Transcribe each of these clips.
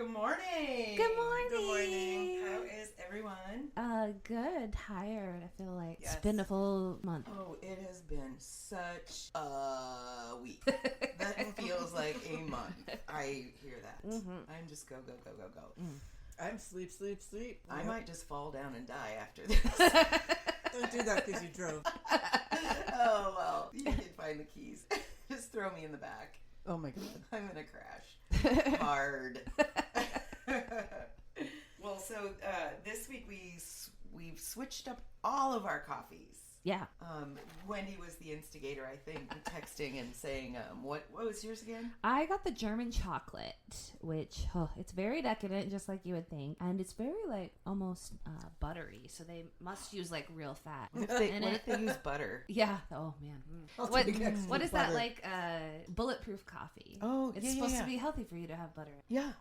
Good morning. Good morning. Good morning. How is everyone? Good. Tired. I feel like Yes. it's been a full month. Oh, it has been such a week. That feels like a month. I hear that. Mm-hmm. I'm just go. I'm sleep. I might just fall down and die after this. Don't do that because you drove. Oh, well, you can find the keys. Just throw me in the back. Oh my god. I'm going to crash. Hard. Well, so this week we've switched up all of our coffees. Yeah. Wendy was the instigator, I think, texting and saying, what was yours again? I got the German chocolate, which, it's very decadent, just like you would think. And it's very, almost buttery. So they must use, real fat. What if they use butter? Yeah. Oh, man. I'll What take extra is butter. that, bulletproof coffee? Oh, It's supposed to be healthy for you to have butter. Yeah.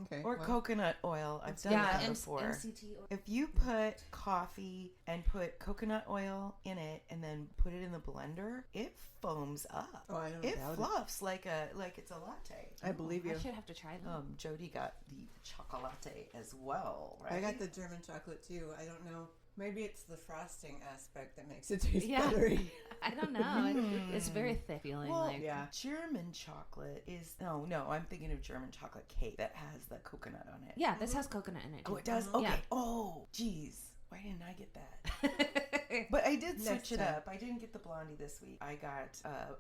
Okay. Or well, coconut oil. I've done that before. MCT oil. If you put coffee and put coconut oil in it and then put it in the blender, it foams up. Oh, I don't It doubt fluffs like it's a latte. I believe you. I should have to try them. Jody got the chocolate as well, right? I got the German chocolate too. I don't know. Maybe it's the frosting aspect that makes it taste Yeah. buttery. I don't know. It's very thick feeling. Well, yeah. German chocolate is no. I'm thinking of German chocolate cake that has the coconut on it. Yeah, this has coconut in it. Oh, too. it does. Okay. Yeah. Oh, geez. Why didn't I get that? But I did switch Next it time. up. I didn't get the blondie this week. I got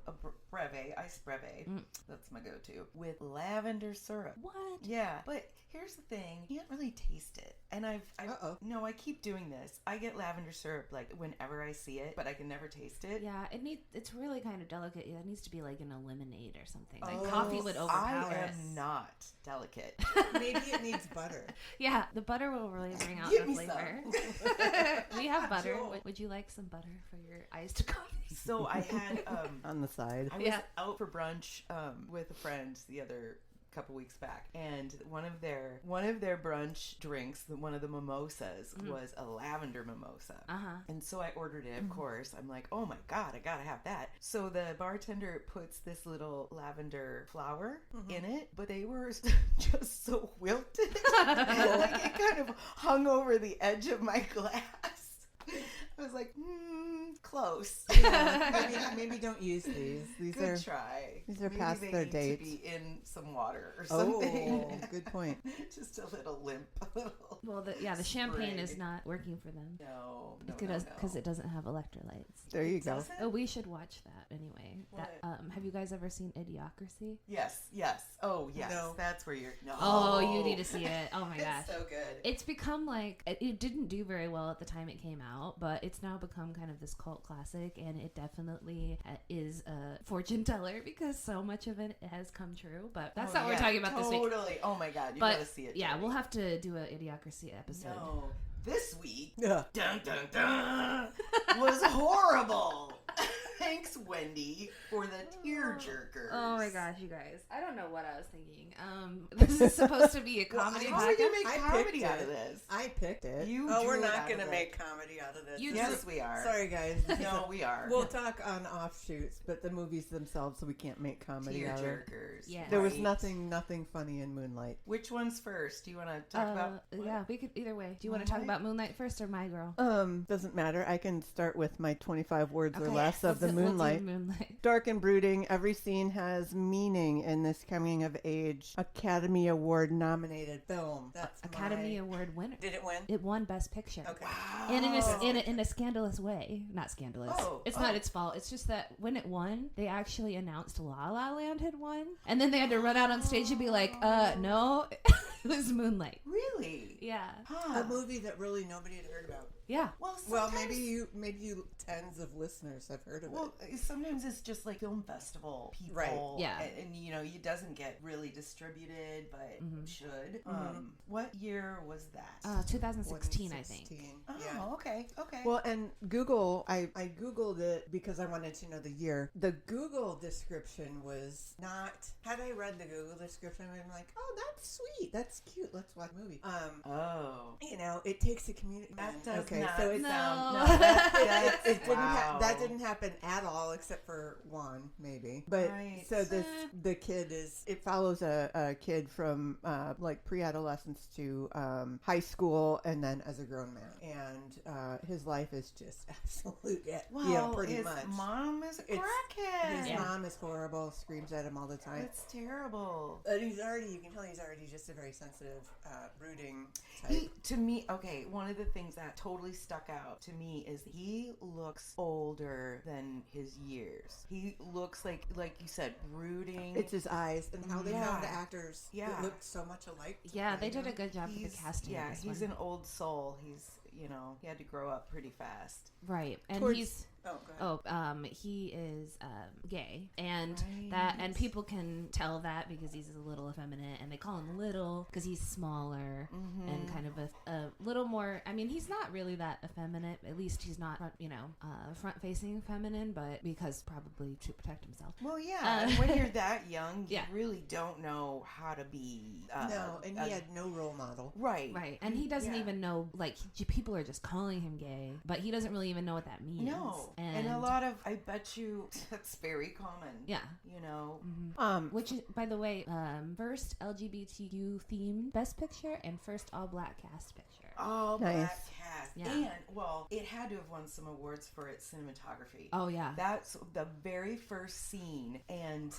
a breve, iced breve. That's my go-to with lavender syrup. What? Yeah, but here's the thing: you can't really taste it. And I I keep doing this. I get lavender syrup whenever I see it, but I can never taste it. Yeah, it's really kind of delicate. It needs to be like in a lemonade or something. Coffee would I overpower am it. not delicate. Maybe it needs butter. Yeah, the butter will really bring out Give the me flavor. some. We have butter. Joel. Would you like some butter for your iced coffee? So I had On the side. I was Yeah. out for brunch with a friend the other couple weeks back, and one of their brunch drinks, one of the mimosas, was a lavender mimosa. And so I ordered it, of course. I'm like, oh my god, I gotta have that. So the bartender puts this little lavender flower in it, but they were just so wilted. It kind of hung over the edge of my glass. I was like, close. Yeah, maybe don't use these. These Good are try. these are Maybe past they their need date. to be in some water or something. Oh, good point. Just a little limp. Well, the champagne Sprig. is not working for them. No. Because it doesn't have electrolytes. There you go. Doesn't? Oh, we should watch that anyway. What? Have you guys ever seen Idiocracy? Yes. Oh, yes. No. That's where you're. No. Oh, you need to see it. Oh my It's gosh. so good. It's become it didn't do very well at the time it came out, but it's now become kind of this cult classic, and it definitely is a fortune teller because so much of it has come true. But that's not what we're talking about this week. Totally. Oh my god, you But gotta see it. yeah, Jody. we'll have to do an Idiocracy episode. No. This week, Yeah. dun dun dun, was horrible. Thanks, Wendy, for the tearjerkers. Oh my gosh, you guys! I don't know what I was thinking. This is supposed to be a comedy How are you podcast. make I comedy picked out it. of this? I picked it. You we're drew it not out gonna of make comedy out of this. Yes, we are. Sorry, guys. No, we are. We'll talk on offshoots, but the movies themselves, so we can't make comedy out of it. Tearjerkers. Yeah. There was Right. nothing funny in Moonlight. Which one's first? Do you want to talk about? what? Yeah, we could either way. Do you want to talk Moonlight? about Moonlight first or My Girl? Doesn't matter. I can start with my 25 words or Okay, less of the we'll do Moonlight. Moonlight. Dark and brooding, every scene has meaning in this coming of age Academy Award nominated film. That's Academy Award winner. Did it win? It won Best Picture. Okay. Wow. And in a scandalous way. Not scandalous. It's not its fault. It's just that when it won, they actually announced La La Land had won. And then they had to run out on stage and be like, no, it was Moonlight. Really? Yeah. Huh. A movie that really nobody had heard about. Yeah. Well, Well, sometimes- maybe you tens of listeners have heard of Well, it. sometimes it's just like film festival people, Right. Yeah. and it doesn't get really distributed, but should. Mm-hmm. What year was that? 2016, I think. 2016. Oh, Yeah. okay. Well, and Google, I Googled it because I wanted to know the year. The Google description was not, had I read the Google description, I'm like, oh, that's sweet. That's cute. Let's watch a movie. Oh. It takes a community. That does Okay, not so it's sound. No. No, that's it didn't wow. that didn't happen at all, except for one maybe. But Right. so the kid it follows a kid from like pre-adolescence to high school, and then as a grown man, and his life is just absolute, Well, pretty his much. mom is a His crackhead. mom is horrible, screams at him all the time. It's terrible. But you can tell he's already just a very sensitive, brooding type. To me, okay, one of the things that totally stuck out to me is he looks older than his years. He looks like you said, brooding. It's his eyes and how they Yeah. found actors Yeah. that looked so much alike. to Yeah, play they did a him. good job with the casting. Yeah, of this he's one. an old soul. He's, he had to grow up pretty fast. Right, and Towards- he's Oh, go ahead. he is gay, and Right. and people can tell that because he's a little effeminate, and they call him little because he's smaller and kind of a little more. I mean, he's not really that effeminate. At least he's not, front facing feminine, but because probably to protect himself. Well, yeah, and when you're that young, you Yeah. really don't know how to be. No, and he had no role model. right, Right, and he doesn't Yeah. even know. Like people are just calling him gay, but he doesn't really even know what that means. No, and a lot of, I bet you, that's very common. Yeah. Which Which is, by the way, first LGBTQ themed Best Picture and first all black cast picture. All Nice. black cast. Yeah. And, well, it had to have won some awards for its cinematography. Oh yeah. That's the very first scene, and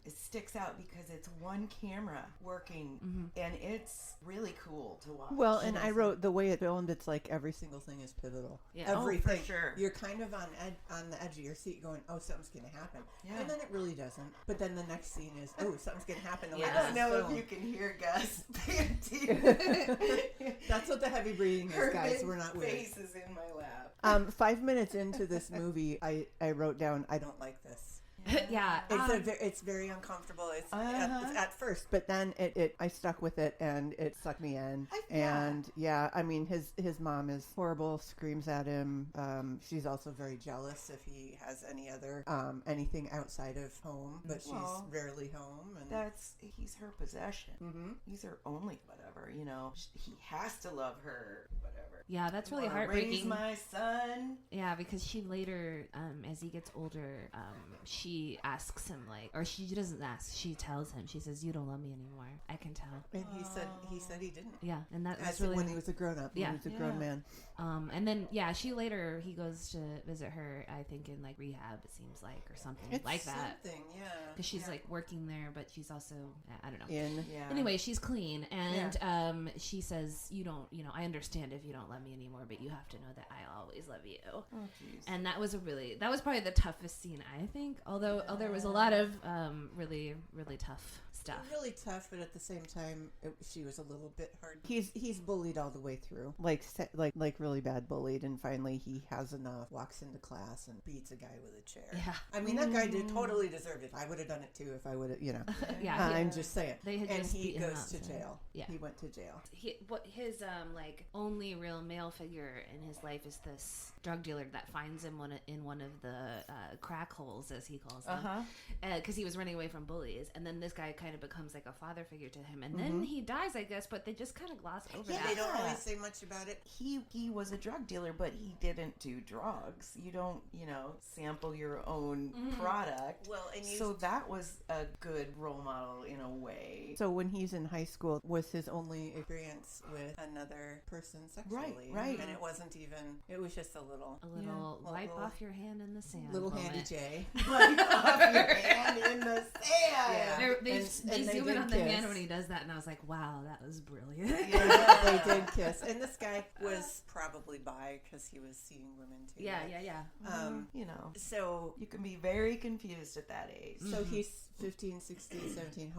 it sticks out because it's one camera working, and it's really cool to watch. well, and I wrote the way it filmed. It's like every single thing is pivotal. Yeah. Oh, for Everything. sure. You're kind of on the edge of your seat, going, "Oh, something's going to happen," Yeah. and then it really doesn't. But then the next scene is, "Oh, something's going to happen." The way Yeah. I this don't is know if filmed. you can hear Gus panting. That's what the heavy breathing is, Her guys. big We're not weird. face is in my lap. 5 minutes into this movie, I wrote down, "I don't like this." Yeah. It's very uncomfortable. It's Uh-huh. at first, but then I stuck with it, and it sucked me in. Yeah. And yeah, I mean his mom is horrible, screams at him. She's also very jealous if he has any other anything outside of home, but Well, she's rarely home. And he's her possession. Mhm. He's her only whatever. He has to love her. Whatever. Yeah, that's You really wanna heartbreaking. Raise my son. Yeah, because she later, as he gets older, she asks him or she doesn't ask. She tells him. She says, "You don't love me anymore. I can tell." And he said he didn't. Yeah, and that was As really when he was a grown up. Yeah. When he was a grown man. And then he goes to visit her. I think in rehab. It seems like or something like that. Something, yeah. Because she's working there, but she's also I don't know. In. Yeah. Anyway, she's clean, and she says, "You don't, I understand if you don't love me anymore, but you have to know that I always love you." Oh, jeez. And that was probably the toughest scene, I think. Although there was a lot of really really tough stuff. Really tough, but at the same time, she was a little bit hard. He's bullied all the way through, like really bad bullied, and finally he has enough. Walks into class and beats a guy with a chair. Yeah. I mean that guy totally deserved it. I would have done it too if I would have, Yeah, I'm just saying. They had and just he beaten him goes up, to so- jail. yeah. He went to jail. His only real male figure in his life is this drug dealer that finds him in one of the crack holes, as he calls them, because he was running away from bullies, and then this guy kind of becomes like a father figure to him, and then he dies, I guess, but they just kind of gloss over Yeah, that. They don't really say much about it. He was a drug dealer, but he didn't do drugs. You don't, sample your own product. Well, and so that was a good role model in a way. So when he's in high school, was his only experience with another person sexually. Right. And it wasn't even. It was just a little Wipe little- off your hand in the sand. little moment. handy J. Wipe off your hand in the sand. Yeah. They And they zoom in did on the hand kiss. when he does that, and I was like, "Wow, that was brilliant." Yeah, they did kiss, and this guy was probably bi because he was seeing women too. Yeah. So You can be very confused at that age. So he's 15, 16, 17,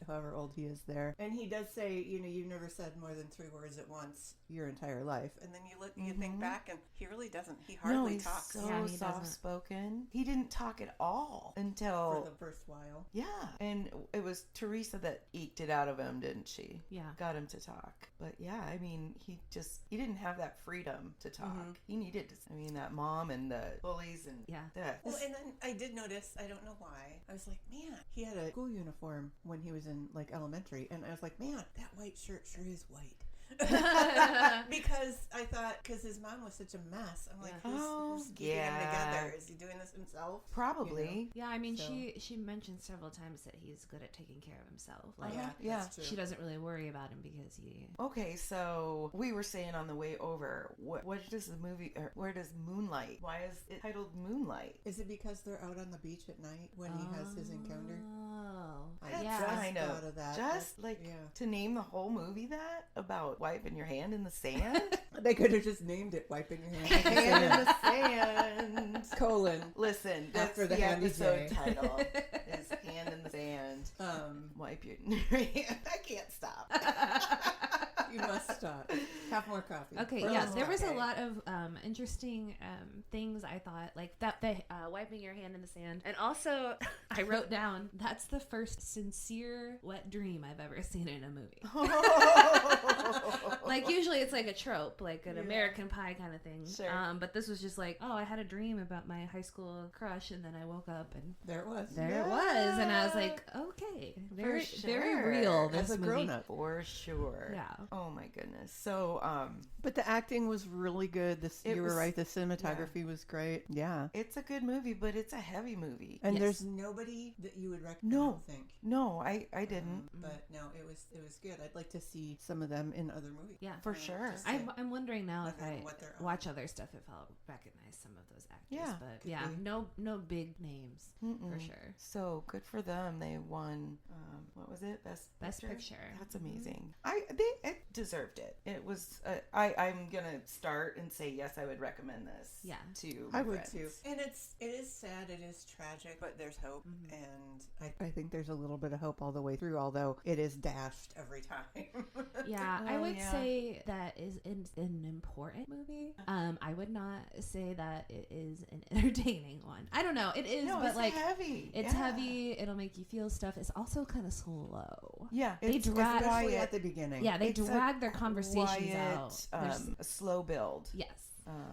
however old he is there. And he does say, you've never said more than 3 words at once your entire life. And then you think back, and he really doesn't. He hardly he's talks so Yeah, he doesn't. soft-spoken. He didn't talk at all until for the first while. yeah, and it was Teresa that eked it out of him, didn't she? Yeah. Got him to talk. But yeah, I mean, he didn't have that freedom to talk. He needed, that mom and the bullies and Yeah. Well, and then I did notice, I don't know why, I was like, man, he had a school uniform when he was in elementary, and I was like, man, that white shirt sure is white. Because I thought, because his mom was such a mess. I'm like, who's keeping him together? Is he doing this himself? Probably. Yeah, I mean, she mentioned several times that he's good at taking care of himself. Like, That's true. she doesn't really worry about him because he. Okay, so we were saying on the way over, what does the movie, or where does Moonlight? Why is it titled Moonlight? Is it because they're out on the beach at night when he has his encounter? Oh, I yeah. just Kind thought of that. Just like to name the whole movie that about wiping your hand in the sand. They could have just named it "Wiping Your Hand." Hand in the sand. Colon. Listen, that's After the the handy episode J. title. Is Hand in the Sand. Wipe your hand. I can't stop. You must stop. Have more coffee. Okay, yeah, there was a lot of interesting things I thought, like that the wiping your hand in the sand. And also, I wrote down, that's the first sincere wet dream I've ever seen in a movie. Like, usually it's like a trope, like an American Pie kind of thing. Sure. But this was just like, oh, I had a dream about my high school crush, and then I woke up, and there it was. There it was. And I was like, okay, very, very real, this As a movie. grown-up. For sure. Yeah. Oh my goodness. So, But the acting was really good. You were was- right. The cinematography was great. Yeah. it's a good movie, but it's a heavy movie. And Yes. there's nobody that you would recognize. No. I don't think. No, I didn't. But no, it was good. I'd like to see some of them in other movies. Yeah. For sure. just I'm wondering now if Nothing I what they're on. watch other stuff if I'll recognize some of those actors. Yeah, But could yeah, be. no big names for sure. So good for them. They won. What was it? Best Picture. That's amazing. It deserved it. It was. I'm gonna start and say yes. I would recommend this. Yeah. To I my would friends. too. And it is sad, it is tragic, but there's hope. And I think there's a little bit of hope all the way through, although it is dashed every time. Yeah, I Oh, would yeah. say that is an important movie. I would not say that it is an entertaining one. I don't know. It is, No, but it's like heavy. it's Yeah. heavy. It'll make you feel stuff. It's also kind of slow. Yeah, They drag- Especially quiet. at the beginning. Yeah, they It's a drag their conversations quiet, out. There's- a slow build. Yes.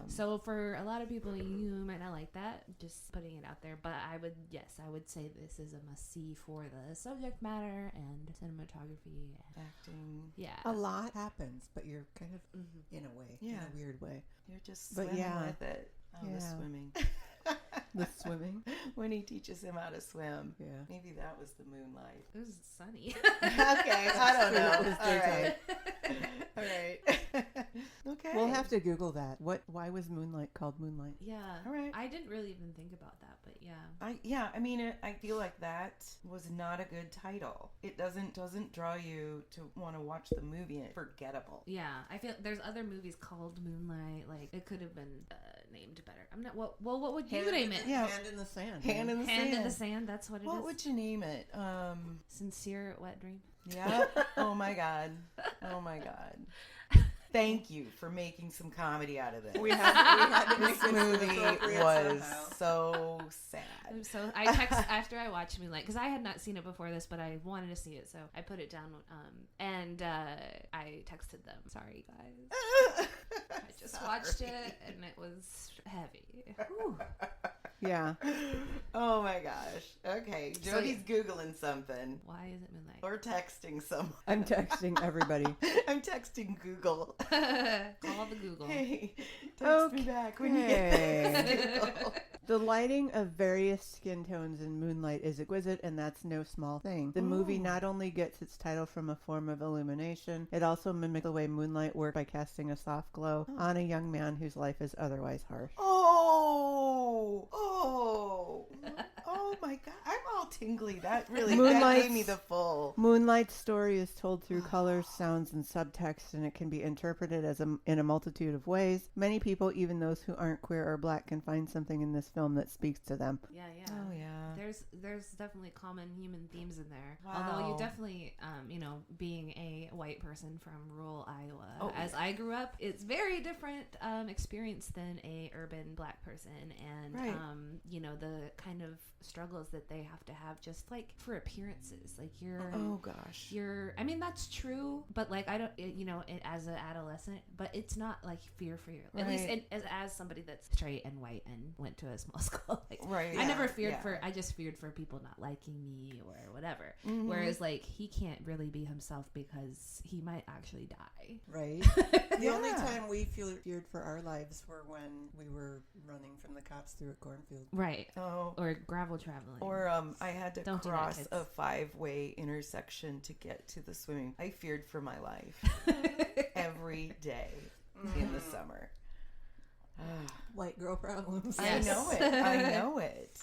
So for a lot of people, you might not like that. Just putting it out there, but I would say this is a must see for the subject matter and cinematography. Acting. Yeah, A lot happens, but you're kind of in a way, in Yeah. a weird way. You're just But swimming yeah. with it. Oh, the Yeah. swimming. The swimming. When he teaches him how to swim. Yeah. Maybe that was the moonlight. it was sunny. Okay, I don't true, it know. was All right. daytime. All right. Okay. We'll have to Google that. Why was Moonlight called Moonlight? Yeah. All right. I didn't really even think about that, but yeah. I mean, I feel like that was not a good title. It doesn't draw you to want to watch the movie, and it's forgettable. Yeah, I feel there's other movies called Moonlight. Like it could have been named better. I'm not. What would you name it? Yeah. Hand in the sand. Hand in the Hand sand. in the Sand. That's what it is. What would you name it? Sincere Wet Dream. Yeah. Oh my God. Oh my God. Thank you for making some comedy out of this. We had to make This movie appropriate was somehow. I'm so sad. so I text after I watched Moonlight because I had not seen it before this, but I wanted to see it, so I put it down. And I texted them. Sorry, guys. I just watched it and it was heavy. Whew. Yeah. Oh my gosh. Okay. So, Jody's Googling something Why is it Moonlight? or texting someone. I'm texting everybody. I'm texting Google. Call the Google. Hey, text me back when you get Okay. Google. The lighting of various skin tones in Moonlight is exquisite, and that's no small thing. The movie not only gets its title from a form of illumination, it also mimics the way moonlight works by casting a soft glow on a young man whose life is otherwise harsh. Oh my God. I'm all tingly. That really that Moonlight's- gave me the full. Moonlight's story is told through colors, sounds, and subtext, and it can be interpreted in a multitude of ways. Many people, even those who aren't queer or black, can find something in this film that speaks to them. Yeah. Oh yeah. There's definitely common human themes in there. Wow. Although you definitely, being a white person from rural Iowa, Oh, as I grew up, it's very different experience than a urban black person, and Right. the kind of struggles that they have to have just like for appearances. Like Oh gosh. I mean, that's true, but like I don't, as an adolescent, but it's not like fear for your, at least Right. as somebody that's straight and white and went to a small school. Like, Right. I never yeah, feared yeah. I just feared for people not liking me or whatever. Mhm. Whereas like he can't really be himself because he might actually die. Right. The only Yeah. time we feared for our lives were when we were running from the cops through a cornfield. Right. Oh. Or gravel traveling. Or I had to Don't do that, cross kids. a 5-way intersection to get to the swimming. I feared for my life every day in the summer. White girl problems. Yes. I know it. I know it.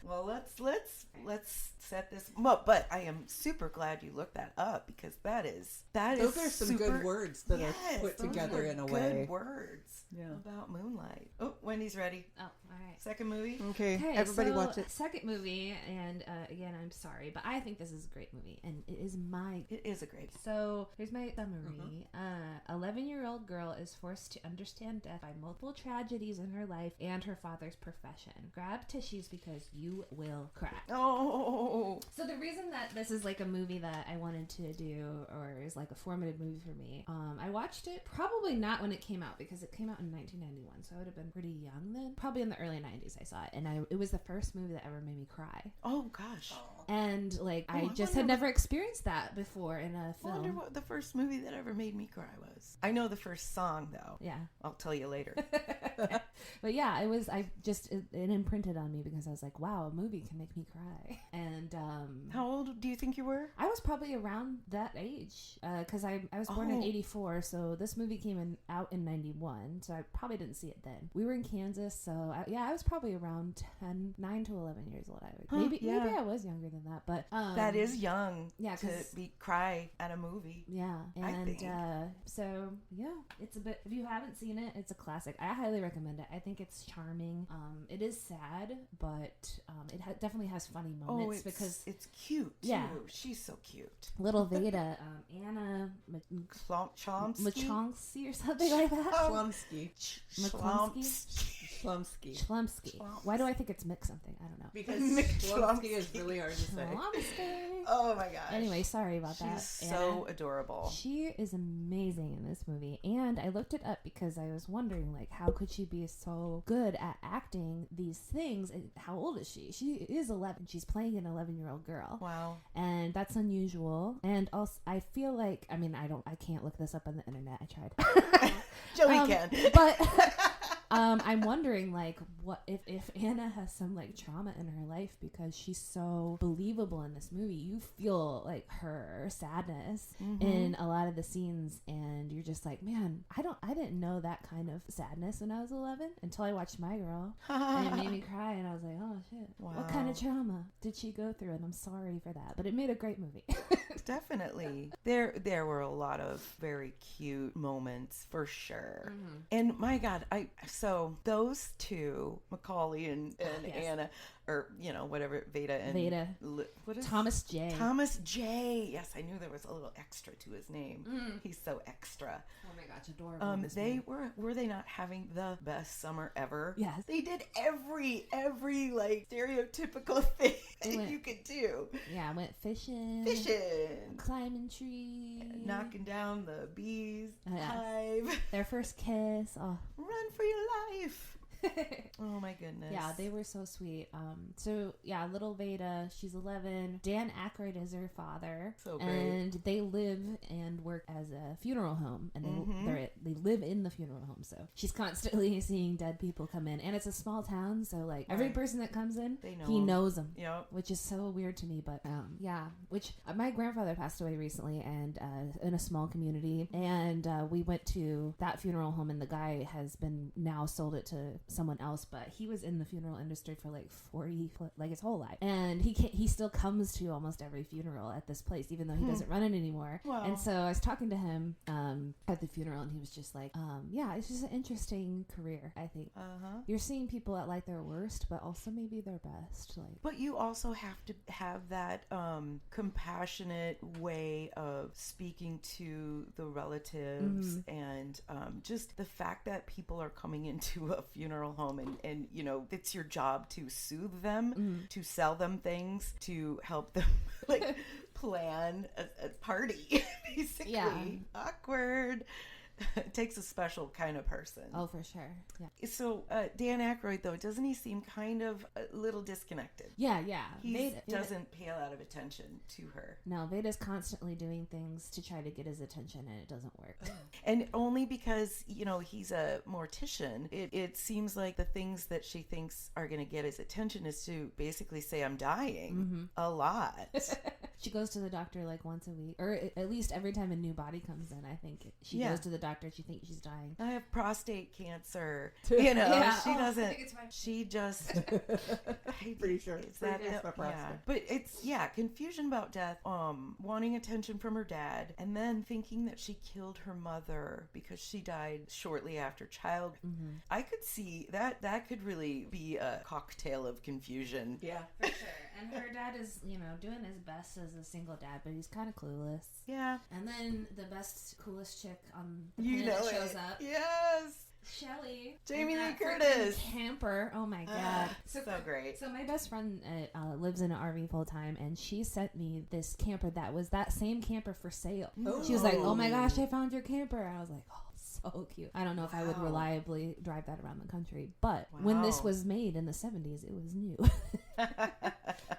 Well, let's set this. Well, but I am super glad you looked that up because those Those are some good words that are put those together were in a good way. words Yeah. about Moonlight. Oh, Wendy's ready. Oh, all right. Second movie. Okay, Okay, everybody so, watch it. Second movie, and again, I'm sorry, but I think this is a great movie, and it is my. It is a great. So here's my summary. 11-year-old girl is forced to understand death by multiple tragedies in her life and her father's profession. Grab tissues because you will cry. Oh. So the reason that this is like a movie that I wanted to do, or is like a formative movie for me, I watched it probably not when it came out because it came out in 1991, so I would have been pretty young then. Probably in the early 90s I saw it, and it was the first movie that ever made me cry. Oh gosh. And like Oh, I I just wonder had never experienced that before in a I wonder film. what the first movie that ever made me cry was. I know the first song though. Yeah. I'll tell you later. But yeah, it imprinted on me because I was like, wow, a movie can make me cry. And How old do you think you were? I was probably around that age because I was born in Oh. 84, so this movie came out in 91, so I probably didn't see it then. We were in Kansas, so I was probably around 9 to 11 years old. Maybe I was younger than that, but That is young. yeah, To 'cause- cry at a movie. yeah, I and think. so yeah, it's a bit. If you haven't seen it, it's a classic. I highly recommend it. I think it's charming. It is sad, but it definitely has funny moments because it's cute too. Yeah. She's so cute. little Veda, Anna Chomsky. Machonsky or something like that. Chlumsky. Chlumsky. Chlumsky. Why do I think it's Mick something? I don't know. Because Mick Chlumsky is Chlumsky. really hard to say. Chlumsky. Oh my gosh. Anyway, sorry about She's that. so Anna. adorable. She is amazing in this movie, and I looked it up because I was wondering, like, how could she be so good at acting these things? And how old is she? She is 11. She's playing an 11-year-old girl, Wow. and that's unusual. And also, I feel like, I mean, I can't look this up on the internet. I tried, Joey can. but. I'm wondering, like, what if Anna has some like trauma in her life because she's so believable in this movie. You feel like her sadness in a lot of the scenes, and you're just like, man, I didn't know that kind of sadness when I was 11 until I watched My Girl, and it made me cry, and I was like, oh shit, what kind of trauma did she go through? And I'm sorry for that, but it made a great movie. Definitely. There were a lot of very cute moments for sure. And my God, so those two, Macaulay and Yes. Anna, or whatever, Veda and Veda. What is Thomas J. Thomas J. Yes, I knew there was a little extra to his name. He's so extra. Oh my gosh, adorable. in this They movie. were they not having the best summer ever? Yes. They did every like stereotypical thing They that went- you could do. Yeah, I went fishing. Fishing, Climbing trees. knocking down the bees Yes. hive. Their first kiss. Oh. Run for your life. Oh my goodness. Yeah, they were so sweet. So yeah, little Veda, she's 11. Dan Aykroyd is her father, So great. and they live and work as a funeral home, and they live in the funeral home. So she's constantly seeing dead people come in, and it's a small town, so like every Right. person that comes in, They know he 'em. knows them. Yep. Which is so weird to me, but yeah. Which my grandfather passed away recently, and in a small community, and we went to that funeral home, and the guy has been now sold it to someone else, but he was in the funeral industry for like 40, like his whole life, and he still comes to almost every funeral at this place, even though he doesn't run it anymore. Wow. And so I was talking to him at the funeral, and he was just like, yeah, it's just an interesting career. I think you're seeing people at like their worst, but also maybe their best. Like, But you also have to have that compassionate way of speaking to the relatives, and just the fact that people are coming into a funeral home, and it's your job to soothe them, to sell them things, to help them like plan a party, basically. Yeah. Awkward. It takes a special kind of person. Oh, for sure. Yeah. So Dan Aykroyd, though, doesn't he seem kind of a little disconnected? Yeah. He doesn't pay a lot of attention to her. No, Veda's constantly doing things to try to get his attention, and it doesn't work. And only because, he's a mortician, it seems like the things that she thinks are going to get his attention is to basically say, I'm dying a lot. She goes to the doctor like once a week, or at least every time a new body comes in. I think she goes to the doctor. She thinks she's dying. I have prostate cancer. Yeah. She doesn't. I think it's fine. She just. Pretty sure. Is that it? Yeah. But it's confusion about death. Wanting attention from her dad, and then thinking that she killed her mother because she died shortly after child. I could see that. That could really be a cocktail of confusion. Yeah. For sure. And her dad is, doing his best as a single dad, but he's kind of clueless. Yeah. And then the best, coolest chick on the planet shows up. Yes. Shelly. Jamie Lee that Curtis. freaking camper. Oh my god. So great. So my best friend lives in an RV full time, and she sent me this camper that was that same camper for sale. Oh. She was like, "Oh my gosh, I found your camper." And I was like, "Oh, so cute." I don't know if I would Wow. reliably drive that around the country, but when this was made in the 70s, it was new.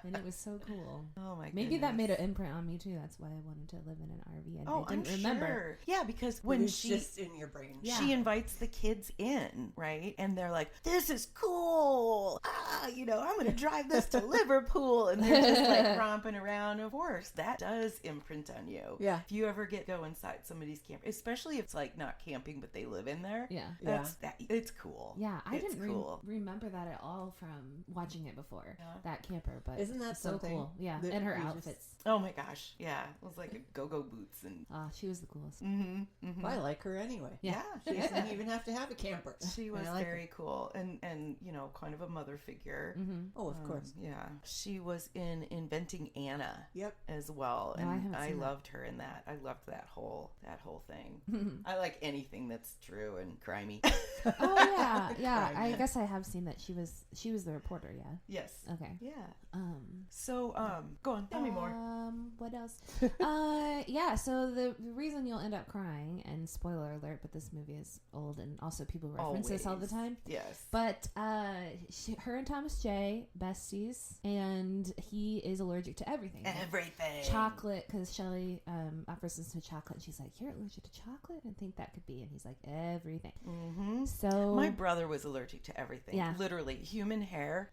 And it was so cool. Oh my god. Maybe that made an imprint on me too. That's why I wanted to live in an RV. And I didn't I'm remember. Sure. Yeah, because when it's just in your brain. Yeah. she invites the kids in, right? And they're like, "This is cool. I'm going to drive this to Liverpool." And they're just like romping around. Of course, that does imprint on you. Yeah. If you ever go inside somebody's camper, especially if it's like not camping, but they live in there. Yeah. It's cool. Yeah, I It's didn't cool. remember that at all from watching it before. Yeah. That camper, but Isn't that so something cool? Yeah, that and her we just- outfits. Oh my gosh. Yeah. It was like a go-go boots and. She was the coolest. Well, I like her anyway. Yeah. She doesn't even have to have a camper. She was And I like very cool and kind of a mother figure. Oh, of course. Yeah. She was in Inventing Anna Yep. as well. No, I And haven't I seen that. loved her in that. I loved that whole thing. I like anything that's true and crimey. Oh yeah, yeah. I Crime. guess I have seen that she was the reporter. Yeah. Yes. Okay. Yeah. Um. So, go on. Tell me more. What else? Yeah. So the reason you'll end up crying, and spoiler alert, but this movie is old, and also people reference this all the Always. time. Yes. But her and Thomas J. besties, and he is allergic to everything. Everything. Chocolate, because Shelly offers us to chocolate, and she's like, "You're allergic to chocolate?" And I think that could be, and he's like, "Everything." Mm-hmm. So My brother was allergic to everything. Yeah. Literally, human hair.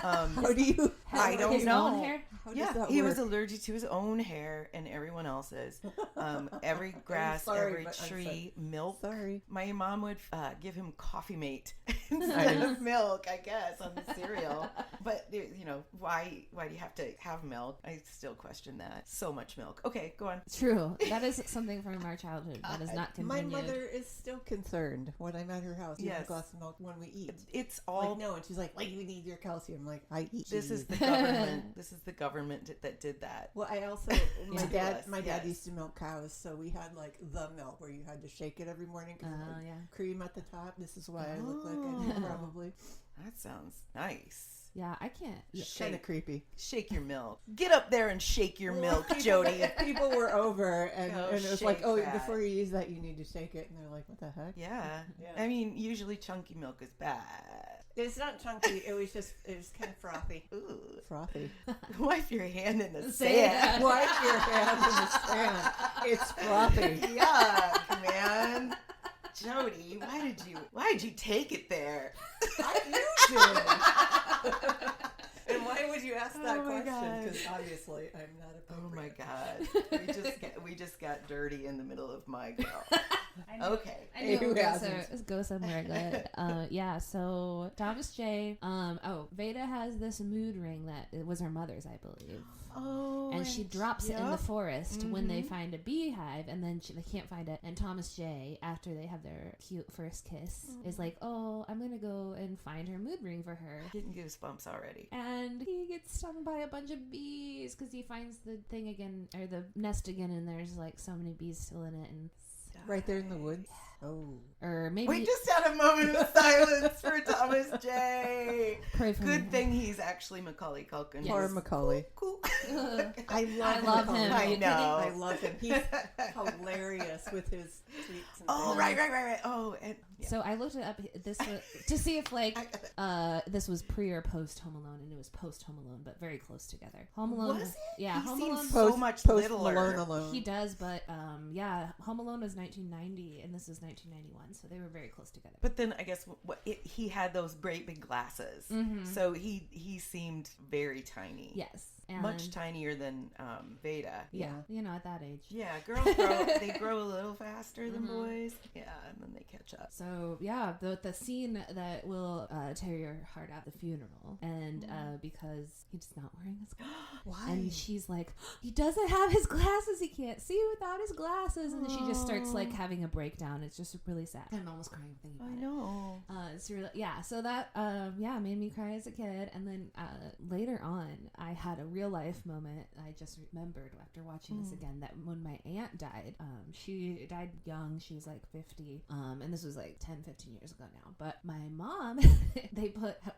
How do you? I don't his know. own hair. How does Yeah, that he work? was allergic to his own hair and everyone else's. Every grass, sorry, every but I'm tree, milk. Sorry. My mom would give him Coffee Mate instead of milk, I guess, on the cereal. But why do you have to have milk? I still question that. So much milk. Okay, go on. True. That is something from our childhood that is not My continued. mother is still concerned when I'm at her house. You have Yes. a glass of milk when we eat. It's all. Like, no, and she's like, you need your calcium. Like, I eat. This is cheese. the government. This is the government that did that. Well, I also my dad Yes. used to milk cows, so we had like the milk where you had to shake it every morning. 'Cause Oh, like, yeah. cream at the top. This is why I look like I do, probably. That sounds nice. Yeah, I can't. Yeah. Kind of creepy. Shake your milk. Get up there and shake your milk, Jody. People were over, and Go it was like, shake oh, that. before you use that, you need to shake it, and they're like, what the heck? Yeah. Yeah. I mean, usually chunky milk is bad. It's not chunky. It was kind of frothy. Ooh. Frothy. Wipe your hand in the Say sand. Wipe your hands in the sand. It's frothy. Yuck, man. Jody, why did you take it there? You did. And why would you ask that Oh my question? God. Because obviously I'm not Oh my appropriate. God. We just got dirty in the middle of my girl. I knew- Okay. I knew it would hasn't? go somewhere good. Yeah, so Thomas J. Veda has this mood ring that it was her mother's, I believe. Oh. And she drops it in the yep. forest when they Mhm. find a beehive, and then they can't find it. And Thomas J., after they have their cute first kiss, is like, "Oh, I'm gonna go and find her mood ring for her." Getting goosebumps already. And he gets stung by a bunch of bees because he finds the thing again, or the nest again, and there's like so many bees still in it. And Right there in the woods. Oh. Or maybe We just had a moment of silence for Thomas J. pray for Good me. thing he's actually Macaulay Culkin. Poor Macaulay. Cool. I love him. Macaulay. I know. I love him. He's hilarious with his tweets and Oh, things. right. Oh, and yeah. So I looked it up this was, to see if like this was pre or post Home Alone, and it was post Home Alone, but very close together. Home Alone, Was it? yeah, He Home seems Alone. so much littler. Malone alone. He does, but yeah, Home Alone was 1990, and this is 1991, so they were very close together. But then I guess he had those great big glasses, so he seemed very tiny. Yes, and Much tinier than Veda. yeah, you know, at that age. Yeah, girls they grow a little faster than boys. Yeah, and then they catch up. So yeah, the scene that will tear your heart out, the funeral, and because he's not wearing his glasses, Why? and she's like, he doesn't have his glasses, he can't see without his glasses, and then she just starts like having a breakdown. It's just really sad. I'm almost crying thinking about I it. know. It's really, yeah. So that made me cry as a kid, and then later on, I had a real life moment. I just remembered after watching this again that when my aunt died, she died young. She was like 50, and this was like 10, 15 years ago now. But my mom,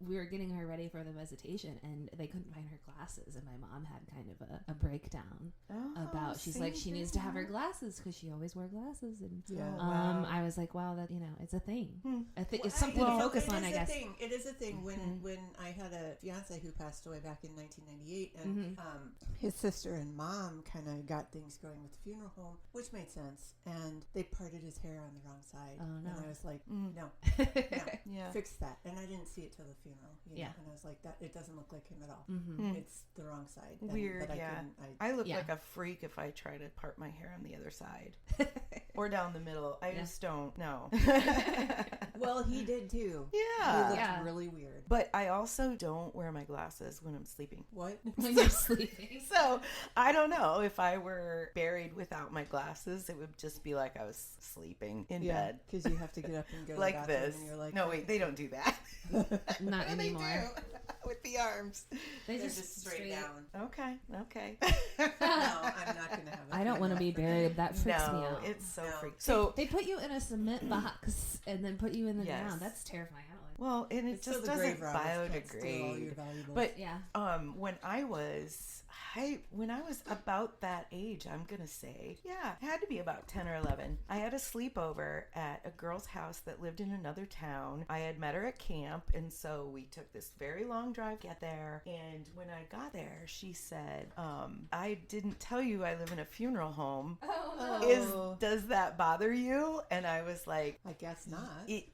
we were getting her ready for the visitation, and they couldn't find her glasses, and my mom had kind of a breakdown about. She's like, she needs to have her glasses because she always wore glasses, and Yeah. I was like, wow, that it's a thing. I think it's something to focus on, I guess. It is a thing. When I had a fiance who passed away back in 1998, and his sister and mom kind of got things going with the funeral home, which made sense. And they parted his hair on the wrong side. Oh, no. And I was like, no, Yeah. fix that. And I didn't see it till the funeral. You know? Yeah. And I was like, that it doesn't look like him at all. It's the wrong side. And, Weird, but yeah. I I look Yeah. like a freak if I try to part my hair on the other side or down the middle. I just don't know. well, he did too. Yeah. He looked Yeah. really weird. But I also don't wear my glasses when I'm sleeping. What? When you're sleeping. So I don't know. If I were buried without my glasses, it would just be like I was sleeping in Yeah, bed. because you have to get up and go to Like the bathroom, this. and you're like, No, wait, they don't do that. Not What do anymore. They do? With the arms. They they're just, just straight down. Okay. No, I'm not gonna have it. I don't want to be buried. That freaks me No, out. it's so No. freaky. So, They put you in a cement box and then put you in the Yes. ground. That's terrifying. I don't like. well, and it It's so just the doesn't grave robbers can't steal all your biodegrade. valuables. But Yeah. when I was about that age, I'm gonna say, yeah, it had to be about 10 or 11. I had a sleepover at a girl's house that lived in another town. I had met her at camp, and so we took this very long drive to get there. And when I got there, she said, I didn't tell you I live in a funeral home. Oh. Does that bother you? And I was like, I guess not. it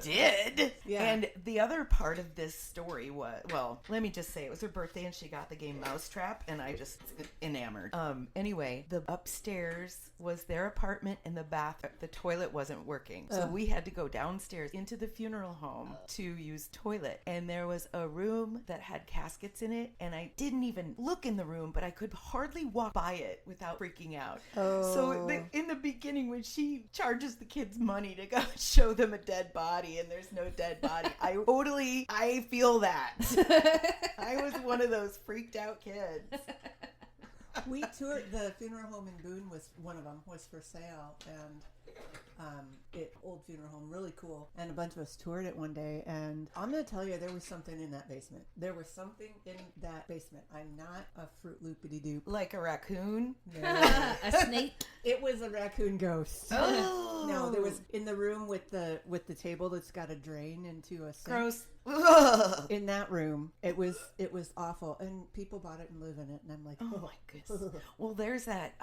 did. Yeah. And the other part of this story was, well, let me just say, it was her birthday and she got the game Mousetrap, and I just enamored. Anyway, the upstairs was their apartment, and the toilet wasn't working. So we had to go downstairs into the funeral home to use toilet. And there was a room that had caskets in it, and I didn't even look in the room, but I could hardly walk by it without freaking out. So in the beginning, when she charges the kids money to go show them a dead body and there's no dead body, I feel that. I was one of those freaked out kids. We toured the funeral home in Boone. Was one of them was for sale, and old funeral home, really cool. And a bunch of us toured it one day, and I'm gonna tell you, there was something in that basement. There was something in that basement. I'm not a Fruit Loopity Doop. Like a raccoon. A snake. It was a raccoon ghost. Oh. No, there was in the room with the table that's got a drain into a sink. Gross. In that room, it was awful, and people bought it and live in it, and I'm like, Oh my goodness. Well, there's that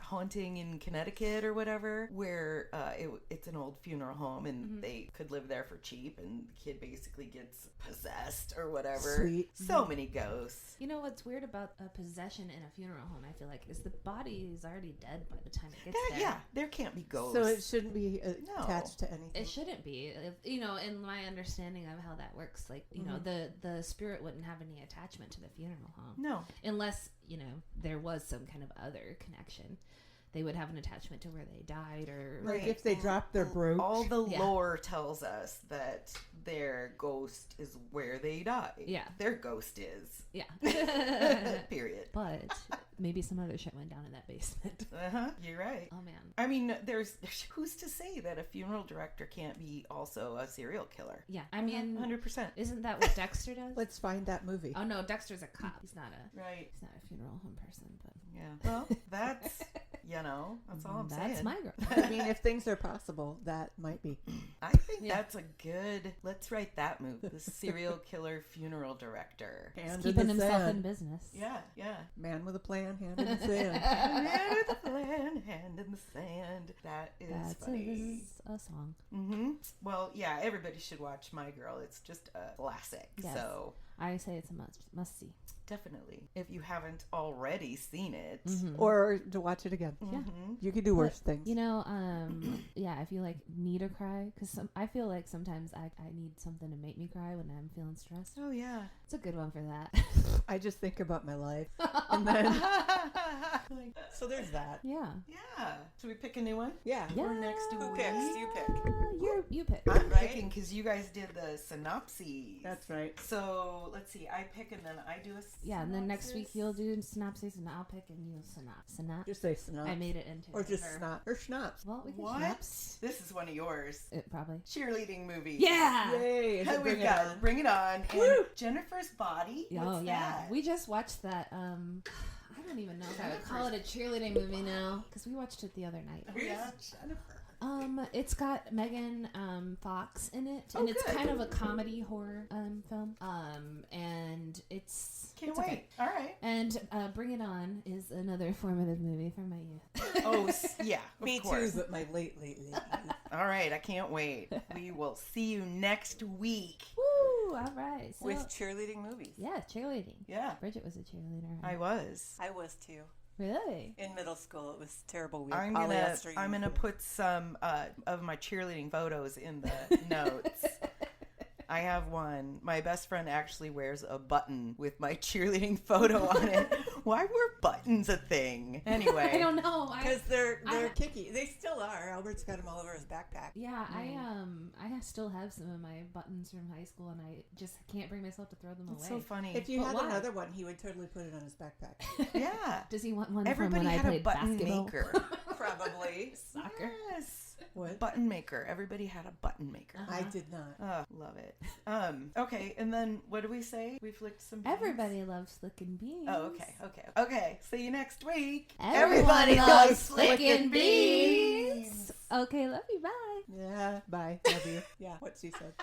haunting in Connecticut or whatever, where it's an old funeral home, and they could live there for cheap, and the kid basically gets possessed or whatever. Sweet. So many ghosts. You know what's weird about a possession in a funeral home, I feel like, is the body is already dead by the time it gets there. Yeah, there can't be ghosts. So it shouldn't be No. attached to anything. It shouldn't be. In my understanding of how that works, like, the spirit wouldn't have any attachment to the funeral home. No. Unless, there was some kind of other connection. they would have an attachment to where they died, or Like if they drop their brooch. All the Yeah. lore tells us that their ghost is where they died. Yeah. Their ghost is. yeah. Period. But maybe some other shit went down in that basement. You're right. Oh man. I mean, there's who's to say that a funeral director can't be also a serial killer? Yeah, I mean, 100%. isn't that what Dexter does? Let's find that movie. Oh no, Dexter's a cop. He's not a Right. funeral home person, but Yeah. Well, that's that's all I'm that's saying. my girl. I mean, if things are possible, that might be. I think Yeah. that's a good. Let's write that movie. The serial killer funeral director. Hand Keeping in the himself in sand. business. Yeah. Yeah. Man with a plan, hand in the sand. Man with a plan, hand in the sand. That is That's funny. a song. Mm-hmm. Well, yeah, everybody should watch My Girl. It's just a classic. Yes. So I say it's a must see. definitely, if you haven't already seen it, Or to watch it again. Yeah. You could do worse things. You know, yeah, if you like need to cry, because I feel like sometimes I need something to make me cry when I'm feeling stressed. oh yeah. It's a good one for that. I just think about my life. And then, so there's that. Yeah. Yeah. Should we pick a new one? Yeah. Yeah. For next Who week? picks? You pick. You pick. I'm Right? picking because you guys did the synopses. That's right. So let's see. I pick and then I do a. Yeah, and then next week synopsis. you'll do synopsis and I'll pick and you'll synop. Just say snot. I made it into Or just her. snot. Or schnapps. Well, we can What? schnapps. This is one of yours. It probably. Cheerleading movie. Yeah. Yay. Is Hey, it we've Bring It got On? Bring It On and Woo! Jennifer's Body. Oh What's yeah. that? We just watched that. I don't even know if I would call it a cheerleading movie now because we watched it the other night. Oh, yeah. Jennifer. It's got Megan Fox in it, Oh, and it's good. kind of a comedy horror film. And it's Can't it's wait. okay. All right. And Bring It On is another formative movie from my youth. Oh, yeah. Of Me course. too, but my late. All right. I can't wait. We will see you next week. Woo! All right. So, With cheerleading movies. yeah, cheerleading. Yeah. Bridget was a cheerleader. I was. I was too. Really? In middle school, it was terrible. We I'm gonna put some of my cheerleading photos in the notes. I have one. My best friend actually wears a button with my cheerleading photo on it. Why were buttons a thing? Anyway, I don't know. Because they're kicky. They still are. Albert's got them all over his backpack. Yeah, I still have some of my buttons from high school, and I just can't bring myself to throw them It's away. so funny. If you But had why? another one, he would totally put it on his backpack. Yeah. Does he want one Everybody from when I had a played button basketball? maker. Probably. Soccer. Yes. What? Button maker. Everybody had a button maker. I did not. Oh, love it. Okay, and then what do we say? We flicked some beans? Everybody loves flicking beans. Oh, okay. See you next week. Everybody loves flicking flicking beans. Okay, love you. Bye. Yeah. Bye. Love you. Yeah. What she said.